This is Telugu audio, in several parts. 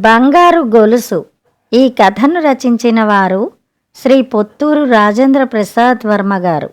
బంగారు గొలుసు. ఈ కథను రచించిన వారు శ్రీ పొత్తూరు రాజేంద్ర ప్రసాద్ వర్మ గారు.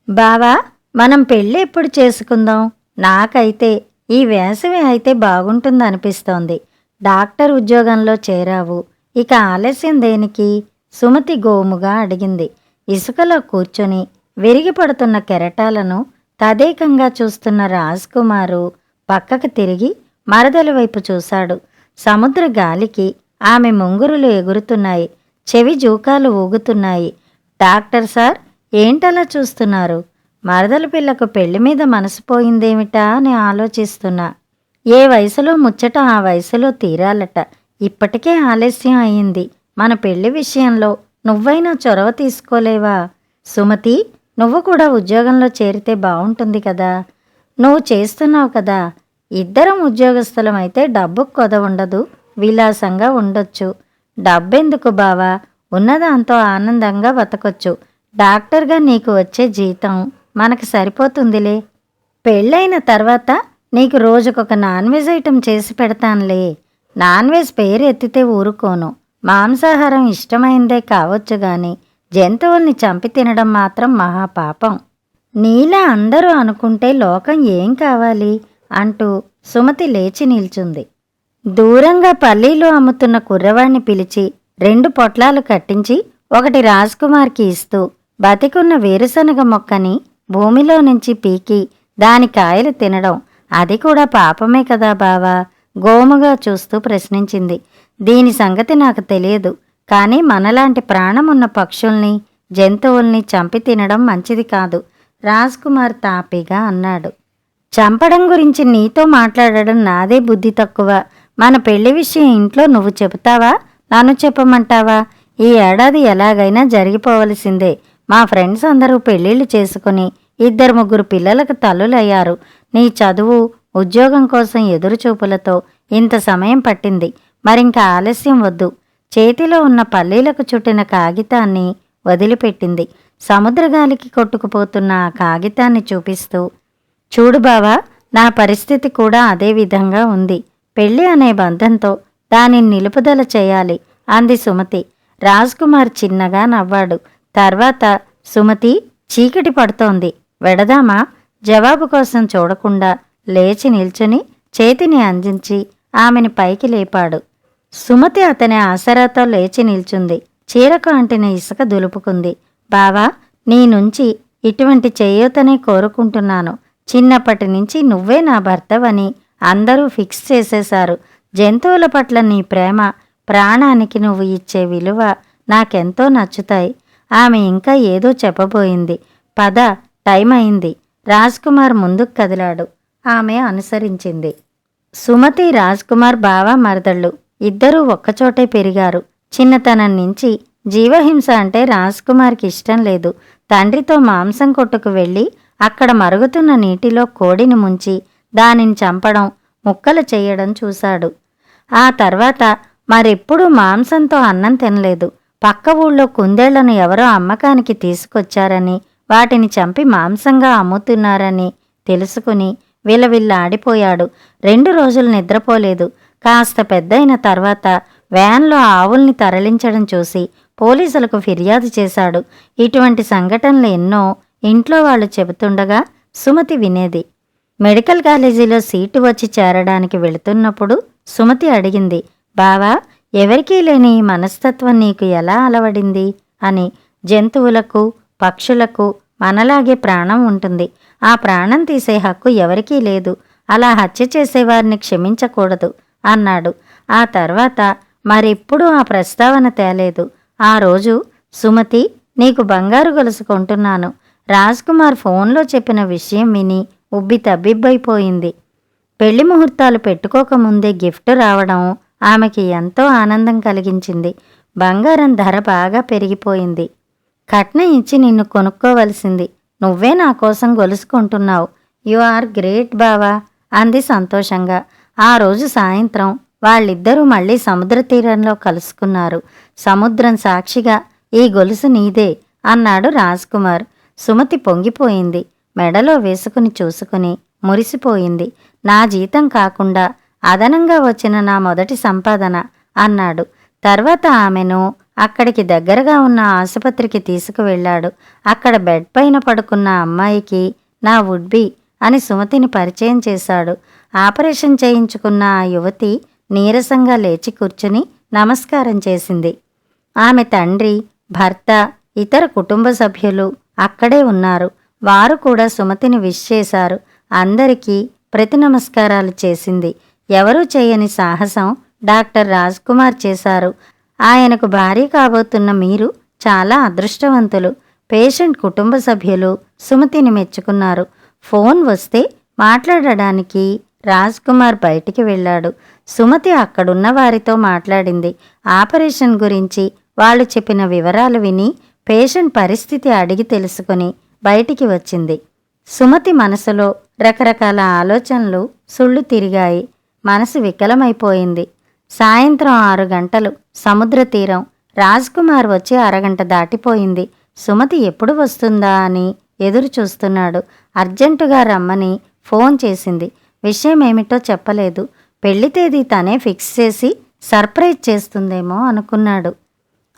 బావా, మనం పెళ్ళి ఎప్పుడు చేసుకుందాం? నాకైతే ఈ వేసవి అయితే బాగుంటుందనిపిస్తోంది. డాక్టర్ ఉద్యోగంలో చేరావు, ఇక ఆలస్యం దేనికి? సుమతి గోముగా అడిగింది. ఇసుకలో కూర్చొని విరిగిపడుతున్న కెరటాలను తదేకంగా చూస్తున్న రాజ్కుమారు పక్కకు తిరిగి మరదలి వైపు చూశాడు. సముద్ర గాలికి ఆమె ముంగురులు ఎగురుతున్నాయి, చెవి జూకాలు ఊగుతున్నాయి. డాక్టర్ సార్, ఏంటలా చూస్తున్నారు? మరదల పిల్లకు పెళ్లి మీద మనసు పోయిందేమిటా అని ఆలోచిస్తున్నా. ఏ వయసులో ముచ్చట ఆ వయసులో తీరాలట. ఇప్పటికే ఆలస్యం అయింది. మన పెళ్లి విషయంలో నువ్వైనా చొరవ తీసుకోలేవా? సుమతి, నువ్వు కూడా ఉద్యోగంలో చేరితే బావుంటుంది కదా. నువ్వు చేస్తున్నావు కదా. ఇద్దరం ఉద్యోగస్తులమైతే డబ్బుకు కొద ఉండదు, విలాసంగా ఉండొచ్చు. డబ్బెందుకు బావా, ఉన్నదాంతో ఆనందంగా బతకొచ్చు. డాక్టర్గా నీకు వచ్చే జీతం మనకు సరిపోతుందిలే. పెళ్ళైన తర్వాత నీకు రోజుకొక నాన్ వెజ్ ఐటెం చేసి పెడతానులే. నాన్ వెజ్ పేరు ఎత్తితే ఊరుకోను. మాంసాహారం ఇష్టమైందే కావచ్చు గాని జంతువుల్ని చంపి తినడం మాత్రం మహాపాపం. నీలా అందరూ అనుకుంటే లోకం ఏం కావాలి అంటూ సుమతి లేచి నిల్చుంది. దూరంగా పల్లీలు అమ్ముతున్న కుర్రవాణ్ణి పిలిచి 2 పొట్లాలు కట్టించి ఒకటి రాజ్కుమార్కి ఇస్తూ బతికున్న వేరుశనగ మొక్కని భూమిలో నుంచి పీకి దాని కాయలు తినడం అది కూడా పాపమే కదా బావా? గోముగా చూస్తూ ప్రశ్నించింది. దీని సంగతి నాకు తెలియదు, కానీ మనలాంటి ప్రాణమున్న పక్షుల్ని జంతువుల్ని చంపి తినడం మంచిది కాదు, రాజ్కుమార్ తాపీగా అన్నాడు. చంపడం గురించి నీతో మాట్లాడడం నాదే బుద్ధి తక్కువ. మన పెళ్లి విషయం ఇంట్లో నువ్వు చెబుతావా, నన్ను చెప్పమంటావా? ఈ ఏడాది ఎలాగైనా జరిగిపోవలసిందే. మా ఫ్రెండ్స్ అందరూ పెళ్ళిళ్ళు చేసుకుని 2-3 పిల్లలకు తల్లులయ్యారు. నీ చదువు ఉద్యోగం కోసం ఎదురుచూపులతో ఇంత సమయం పట్టింది. మరింక ఆలస్యం వద్దు. చేతిలో ఉన్న పల్లీలకు చుట్టిన కాగితాన్ని వదిలిపెట్టింది. సముద్రగాలికి కొట్టుకుపోతున్న ఆ కాగితాన్ని చూపిస్తూ, చూడు బావా, నా పరిస్థితి కూడా అదే విధంగా ఉంది. పెళ్ళి అనే బంధంతో దానిని నిలుపుదల చేయాలి అంది సుమతి. రాజ్కుమార్ చిన్నగా నవ్వాడు. తర్వాత, సుమతి, చీకటి పడుతోంది, వెడదామా? జవాబు కోసం చూడకుండా లేచి నిల్చుని చేతిని అందించి ఆమెని పైకి లేపాడు. సుమతి అతని ఆసరాతో లేచి నిల్చుంది. చీరకు అంటిన ఇసుక దులుపుకుంది. బావా, నీ నుంచి ఇటువంటి చేయూతనే కోరుకుంటున్నాను. చిన్నప్పటి నుంచి నువ్వే నా భర్తవని అందరూ ఫిక్స్ చేసేశారు. జంతువుల పట్ల నీ ప్రేమ, ప్రాణానికి నువ్వు ఇచ్చే విలువ నాకెంతో నచ్చుతాయి. ఆమె ఇంకా ఏదో చెప్పబోయింది. పద, టైం అయింది. రాజ్కుమార్ ముందుకు కదిలాడు. ఆమె అనుసరించింది. సుమతి, రాజ్కుమార్ బావ మరదళ్ళు ఇద్దరూ ఒక్కచోటే పెరిగారు. చిన్నతనం నుంచి జీవహింస అంటే రాజ్కుమార్కి ఇష్టం లేదు. తండ్రితో మాంసం కొట్టుకు వెళ్ళి అక్కడ మరుగుతున్న నీటిలో కోడిని ముంచి దానిని చంపడం, ముక్కలు చెయ్యడం చూశాడు. ఆ తర్వాత మరెప్పుడూ మాంసంతో అన్నం తినలేదు. పక్క ఊళ్ళో కుందేళ్లను ఎవరో అమ్మకానికి తీసుకొచ్చారని, వాటిని చంపి మాంసంగా అమ్ముతున్నారని తెలుసుకుని విలవిల్లాడిపోయాడు. 2 రోజులు నిద్రపోలేదు. కాస్త పెద్దయిన తర్వాత వ్యాన్లో ఆవుల్ని తరలించడం చూసి పోలీసులకు ఫిర్యాదు చేశాడు. ఇటువంటి సంఘటనలు ఎన్నో ఇంట్లో వాళ్ళు చెబుతుండగా సుమతి వినేది. మెడికల్ కాలేజీలో సీటు వచ్చి చేరడానికి వెళుతున్నప్పుడు సుమతి అడిగింది, బావా, ఎవరికీ లేని ఈ మనస్తత్వం నీకు ఎలా అలవడింది అని. జంతువులకు, పక్షులకు మనలాగే ప్రాణం ఉంటుంది. ఆ ప్రాణం తీసే హక్కు ఎవరికీ లేదు. అలా హత్య చేసేవారిని క్షమించకూడదు అన్నాడు. ఆ తర్వాత మరెప్పుడూ ఆ ప్రస్తావన తేలేదు. ఆ రోజు, సుమతి, నీకు బంగారు గొలుసు కొంటున్నాను. రాజ్కుమార్ ఫోన్లో చెప్పిన విషయం విని ఉబ్బి తబ్బిబ్బైపోయింది. పెళ్లి ముహూర్తాలు పెట్టుకోకముందే గిఫ్ట్ రావడం ఆమెకి ఎంతో ఆనందం కలిగించింది. బంగారం ధర బాగా పెరిగిపోయింది. కట్నం ఇచ్చి నిన్ను కొనుక్కోవలసింది. నువ్వే నా కోసం గొలుసుకుంటున్నావు. యు ఆర్ గ్రేట్ బావా అంది సంతోషంగా. ఆ రోజు సాయంత్రం వాళ్ళిద్దరూ మళ్ళీ సముద్ర తీరంలో కలుసుకున్నారు. సముద్రం సాక్షిగా ఈ గొలుసు నీదే అన్నాడు రాజ్కుమార్. సుమతి పొంగిపోయింది. మెడలో వేసుకుని చూసుకుని మురిసిపోయింది. నా జీతం కాకుండా అదనంగా వచ్చిన నా మొదటి సంపాదన అన్నాడు. తర్వాత ఆమెను అక్కడికి దగ్గరగా ఉన్న ఆసుపత్రికి తీసుకువెళ్ళాడు. అక్కడ బెడ్ పైన పడుకున్న అమ్మాయికి నా వుడ్బి అని సుమతిని పరిచయం చేశాడు. ఆపరేషన్ చేయించుకున్న ఆ యువతి నీరసంగా లేచి కూర్చుని నమస్కారం చేసింది. ఆమె తండ్రి, భర్త, ఇతర కుటుంబ సభ్యులు అక్కడే ఉన్నారు. వారు కూడా సుమతిని విష్ చేశారు. అందరికీ ప్రతి నమస్కారాలు చేసింది. ఎవరూ చేయని సాహసం డాక్టర్ రాజ్ కుమార్ చేశారు. ఆయనకు భార్య కాబోతున్న మీరు చాలా అదృష్టవంతులు. పేషెంట్ కుటుంబ సభ్యులు సుమతిని మెచ్చుకున్నారు. ఫోన్ వస్తే మాట్లాడడానికి రాజ్ కుమార్ బయటికి వెళ్ళాడు. సుమతి అక్కడున్న వారితో మాట్లాడింది. ఆపరేషన్ గురించి వాళ్ళు చెప్పిన వివరాలు విని పేషెంట్ పరిస్థితి అడిగి తెలుసుకుని బయటికి వచ్చింది. సుమతి మనసులో రకరకాల ఆలోచనలు సుళ్ళు తిరిగాయి. మనసు వికలమైపోయింది. సాయంత్రం 6 గంటలు. సముద్ర తీరం. రాజ్ కుమార్ వచ్చి అరగంట దాటిపోయింది. సుమతి ఎప్పుడు వస్తుందా అని ఎదురు చూస్తున్నాడు. అర్జెంటుగా రమ్మని ఫోన్ చేసింది. విషయం ఏమిటో చెప్పలేదు. పెళ్లి తేదీ తనే ఫిక్స్ చేసి సర్ప్రైజ్ చేస్తుందేమో అనుకున్నాడు.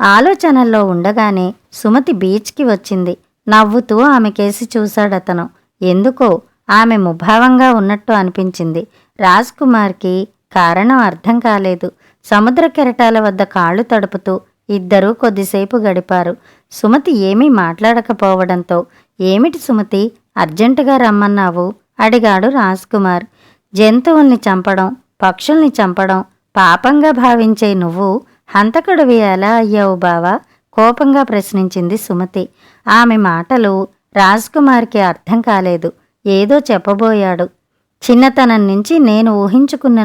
ఆలోచనల్లో ఉండగానే సుమతి బీచ్కి వచ్చింది. నవ్వుతూ ఆమె కేసి చూశాడతను. ఎందుకో ఆమె ముభావంగా ఉన్నట్టు అనిపించింది. రాజ్ కుమార్కి కారణం అర్థం కాలేదు. సముద్ర కెరటాల వద్ద కాళ్ళు తడుపుతూ ఇద్దరూ కొద్దిసేపు గడిపారు. సుమతి ఏమీ మాట్లాడకపోవడంతో ఏమిటి సుమతి, అర్జెంటుగా రమ్మన్నావు అడిగాడు రాజ్ కుమార్. జంతువుల్ని చంపడం, పక్షుల్ని చంపడం పాపంగా భావించే నువ్వు హంతకుడివి ఎలా అయ్యావు బావా? కోపంగా ప్రశ్నించింది సుమతి. ఆమె మాటలు రాజ్ కుమార్కి అర్థం కాలేదు. ఏదో చెప్పబోయాడు. చిన్నతనం నుంచి నేను ఊహించుకున్న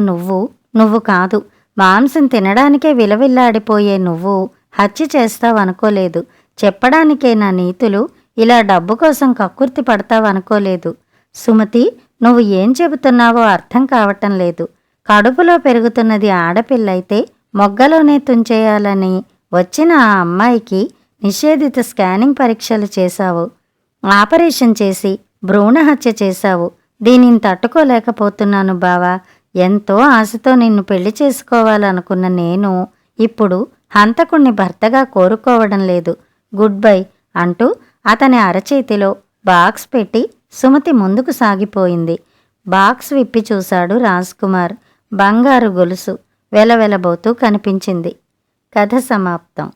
నువ్వు కాదు. మాంసం తినడానికే విలవిల్లాడిపోయే నువ్వు హత్య చేస్తావనుకోలేదు. చెప్పడానికే నా నీతులు ఇలా డబ్బు కోసం కక్కుర్తి పడతావనుకోలేదు. సుమతి, నువ్వు ఏం చెబుతున్నావో అర్థం కావటం లేదు. కడుపులో పెరుగుతున్నది ఆడపిల్లయితే మొగ్గలోనే తుంచేయాలని వచ్చిన ఆ అమ్మాయికి నిషేధిత స్కానింగ్ పరీక్షలు చేశావు. ఆపరేషన్ చేసి భ్రూణహత్య చేశావు. దీనిని తట్టుకోలేకపోతున్నాను బావా. ఎంతో ఆశతో నిన్ను పెళ్లి చేసుకోవాలనుకున్న నేను ఇప్పుడు హంతకుణ్ణి భర్తగా కోరుకోవడం లేదు. గుడ్ బై అంటూ అతని అరచేతిలో బాక్స్ పెట్టి సుమతి ముందుకు సాగిపోయింది. బాక్స్ విప్పి చూశాడు రాజ్ కుమార్. బంగారు గొలుసు వెలవెలబోతూ కనిపించింది. కథ సమాప్తం.